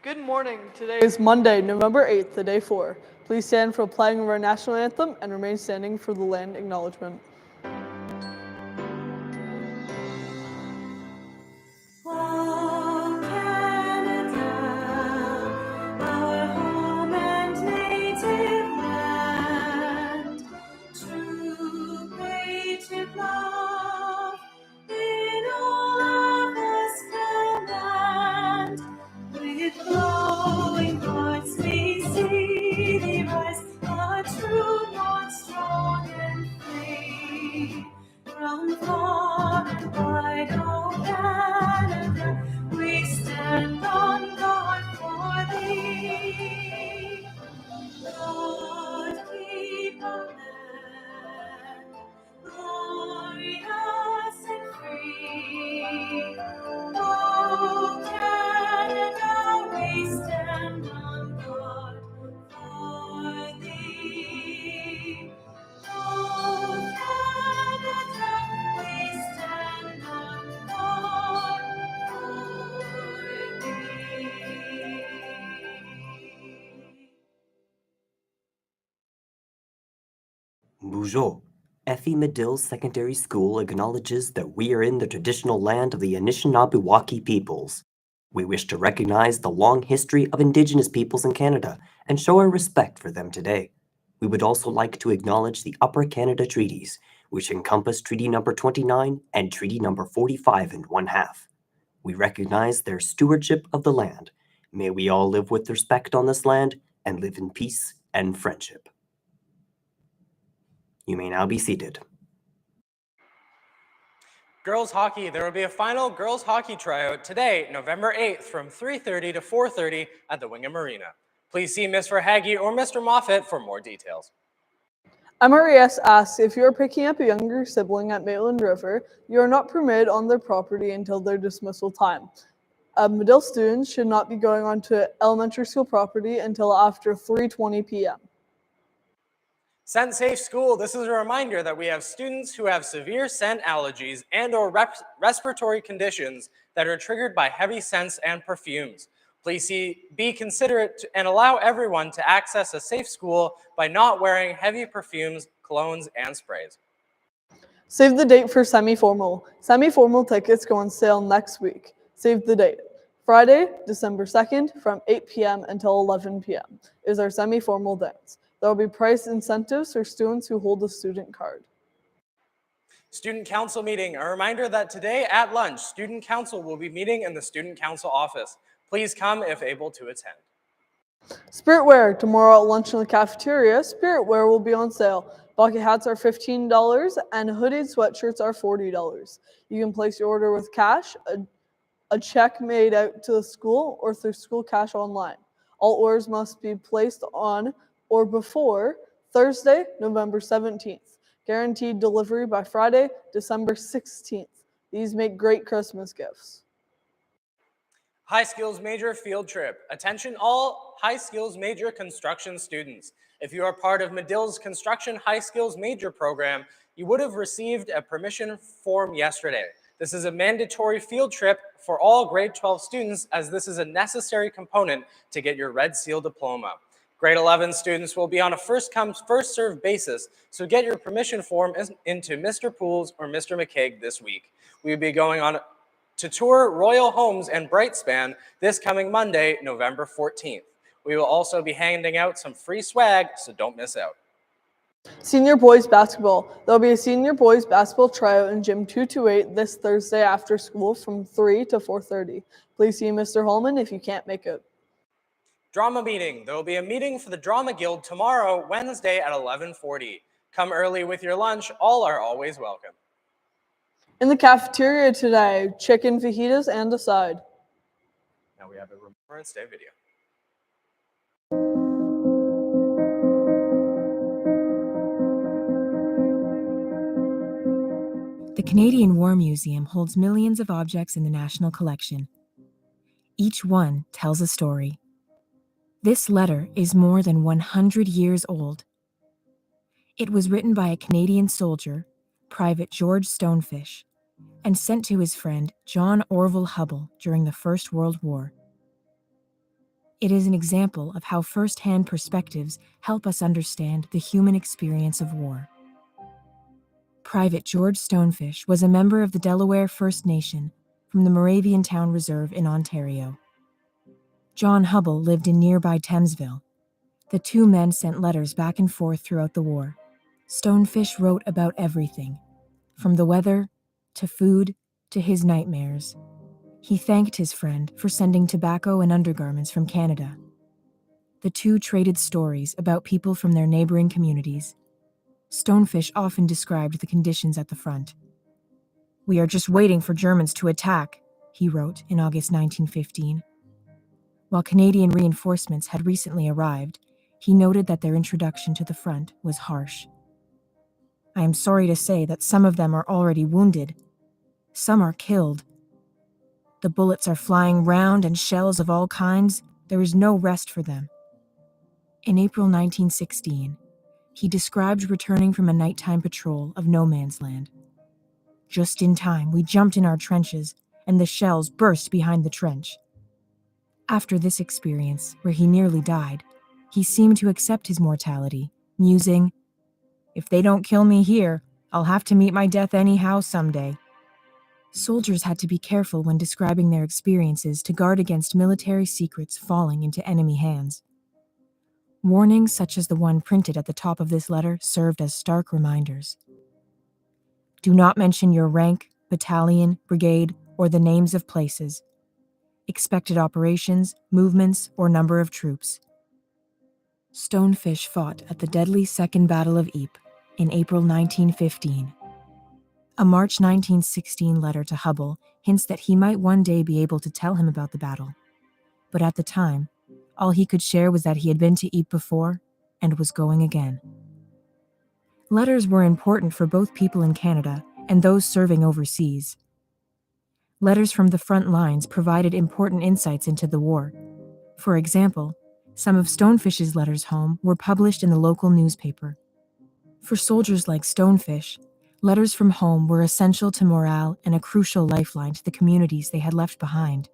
Good morning. Today is Monday, November 8th, the day 4. Please stand for the playing of our national anthem and remain standing for the land acknowledgement. O Canada, our home and native land, true native love in all of us command. With glowing hearts we see thee rise, a true North, strong and free. From far and wide, O Canada, we stand on guard for thee. Lord, keep our land glorious and free. O Canada, we stand on guard for thee. O Canada, we stand on guard for thee. Bonjour. Effie Medill Secondary School acknowledges that we are in the traditional land of the Anishinaabe peoples. We wish to recognize the long history of Indigenous peoples in Canada and show our respect for them today. We would also like to acknowledge the Upper Canada Treaties, which encompass Treaty Number 29 and Treaty Number 45 and 1/2. We recognize their stewardship of the land. May we all live with respect on this land and live in peace and friendship. You may now be seated. Girls hockey, there will be a final girls hockey tryout today, November 8th from 3:30 to 4:30 at the Wingham Arena. Please see Ms. Verhage or Mr. Moffat for more details. MRES asks if you are picking up a younger sibling at Maitland River, you are not permitted on their property until their dismissal time. Medill students should not be going onto elementary school property until after 3:20 p.m. Scent Safe School, this is a reminder that we have students who have severe scent allergies and or respiratory conditions that are triggered by heavy scents and perfumes. Please be considerate and allow everyone to access a safe school by not wearing heavy perfumes, colognes, and sprays. Save the date for semi-formal. Semi-formal tickets go on sale next week. Save the date. Friday, December 2nd from 8 p.m. until 11 p.m. is our semi-formal dance. There will be price incentives for students who hold a student card. Student council meeting. A reminder that today at lunch, student council will be meeting in the student council office. Please come if able to attend. Spirit wear. Tomorrow at lunch in the cafeteria, spirit wear will be on sale. Bucket hats are $15 and hooded sweatshirts are $40. You can place your order with cash, a check made out to the school, or through school cash online. All orders must be placed on or before Thursday, November 17th. Guaranteed delivery by Friday, December 16th. These make great Christmas gifts. High Skills Major Field Trip. Attention all High Skills Major construction students. If you are part of Medill's Construction High Skills Major program, you would have received a permission form yesterday. This is a mandatory field trip for all grade 12 students, as this is a necessary component to get your Red Seal diploma. Grade 11 students will be on a first-come, first-served basis, so get your permission form into Mr. Pools or Mr. McCaig this week. We will be going on to tour Royal Homes and Brightspan this coming Monday, November 14th. We will also be handing out some free swag, so don't miss out. Senior boys basketball. There will be a senior boys basketball tryout in Gym 228 this Thursday after school from 3 to 4:30. Please see Mr. Holman if you can't make it. Drama meeting. There will be a meeting for the Drama Guild tomorrow, Wednesday at 11:40. Come early with your lunch. All are always welcome. In the cafeteria today, chicken fajitas and a side. Now we have a Remembrance Day video. The Canadian War Museum holds millions of objects in the National Collection. Each one tells a story. This letter is more than 100 years old. It was written by a Canadian soldier, Private George Stonefish, and sent to his friend John Orville Hubble during the First World War. It is an example of how first-hand perspectives help us understand the human experience of war. Private George Stonefish was a member of the Delaware First Nation from the Moraviantown Reserve in Ontario. John Hubble lived in nearby Thamesville. The two men sent letters back and forth throughout the war. Stonefish wrote about everything, from the weather, to food, to his nightmares. He thanked his friend for sending tobacco and undergarments from Canada. The two traded stories about people from their neighboring communities. Stonefish often described the conditions at the front. "We are just waiting for Germans to attack," he wrote in August 1915. While Canadian reinforcements had recently arrived, he noted that their introduction to the front was harsh. "I am sorry to say that some of them are already wounded. Some are killed. The bullets are flying round and shells of all kinds. There is no rest for them." In April 1916, he described returning from a nighttime patrol of no man's land. "Just in time, we jumped in our trenches, and the shells burst behind the trench." After this experience, where he nearly died, he seemed to accept his mortality, musing, "If they don't kill me here, I'll have to meet my death anyhow someday." Soldiers had to be careful when describing their experiences to guard against military secrets falling into enemy hands. Warnings such as the one printed at the top of this letter served as stark reminders. Do not mention your rank, battalion, brigade, or the names of places, expected operations, movements, or number of troops. Stonefish fought at the deadly Second Battle of Ypres in April 1915. A March 1916 letter to Hubble hints that he might one day be able to tell him about the battle. But at the time, all he could share was that he had been to Ypres before and was going again. Letters were important for both people in Canada and those serving overseas. Letters from the front lines provided important insights into the war. For example, some of Stonefish's letters home were published in the local newspaper. For soldiers like Stonefish, letters from home were essential to morale and a crucial lifeline to the communities they had left behind.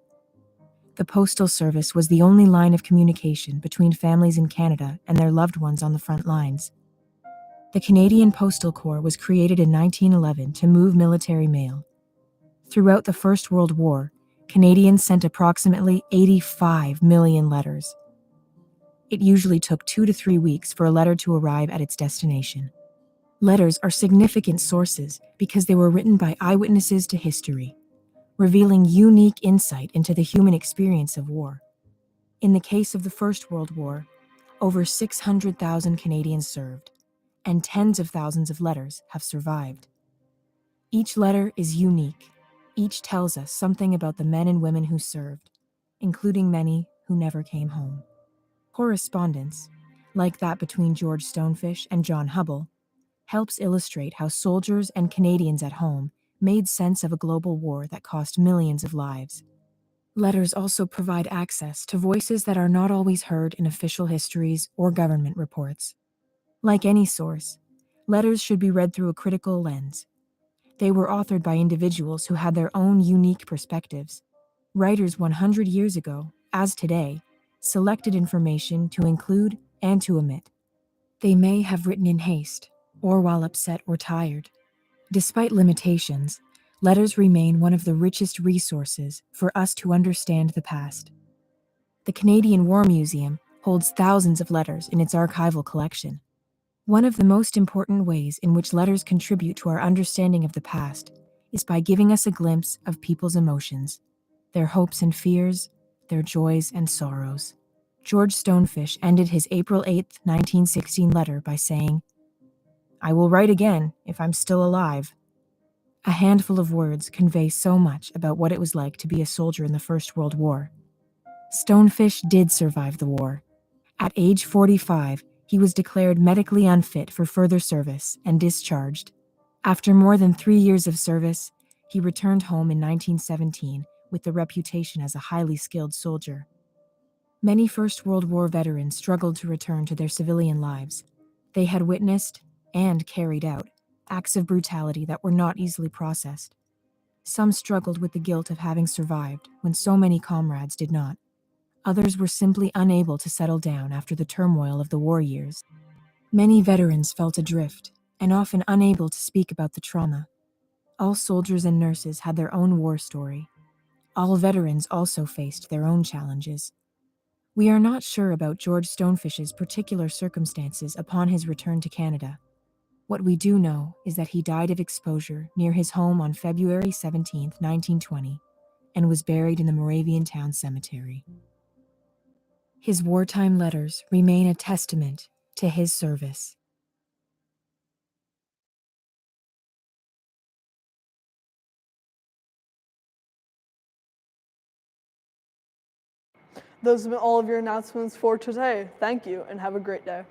The postal service was the only line of communication between families in Canada and their loved ones on the front lines. The Canadian Postal Corps was created in 1911 to move military mail. Throughout the First World War, Canadians sent approximately 85 million letters. It usually took 2 to 3 weeks for a letter to arrive at its destination. Letters are significant sources because they were written by eyewitnesses to history, revealing unique insight into the human experience of war. In the case of the First World War, over 600,000 Canadians served, and tens of thousands of letters have survived. Each letter is unique. Each tells us something about the men and women who served, including many who never came home. Correspondence, like that between George Stonefish and John Hubble, helps illustrate how soldiers and Canadians at home made sense of a global war that cost millions of lives. Letters also provide access to voices that are not always heard in official histories or government reports. Like any source, letters should be read through a critical lens. They were authored by individuals who had their own unique perspectives. Writers 100 years ago, as today, selected information to include and to omit. They may have written in haste, or while upset or tired. Despite limitations, letters remain one of the richest resources for us to understand the past. The Canadian War Museum holds thousands of letters in its archival collection. One of the most important ways in which letters contribute to our understanding of the past is by giving us a glimpse of people's emotions, their hopes and fears, their joys and sorrows. George Stonefish ended his April 8, 1916 letter by saying, "I will write again if I'm still alive." A handful of words convey so much about what it was like to be a soldier in the First World War. Stonefish did survive the war. At age 45, he was declared medically unfit for further service and discharged. After more than 3 years of service, he returned home in 1917 with the reputation as a highly skilled soldier. Many First World War veterans struggled to return to their civilian lives. They had witnessed, and carried out, acts of brutality that were not easily processed. Some struggled with the guilt of having survived when so many comrades did not. Others were simply unable to settle down after the turmoil of the war years. Many veterans felt adrift and often unable to speak about the trauma. All soldiers and nurses had their own war story. All veterans also faced their own challenges. We are not sure about George Stonefish's particular circumstances upon his return to Canada. What we do know is that he died of exposure near his home on February 17, 1920, and was buried in the Moravian Town Cemetery. His wartime letters remain a testament to his service. Those have been all of your announcements for today. Thank you and have a great day.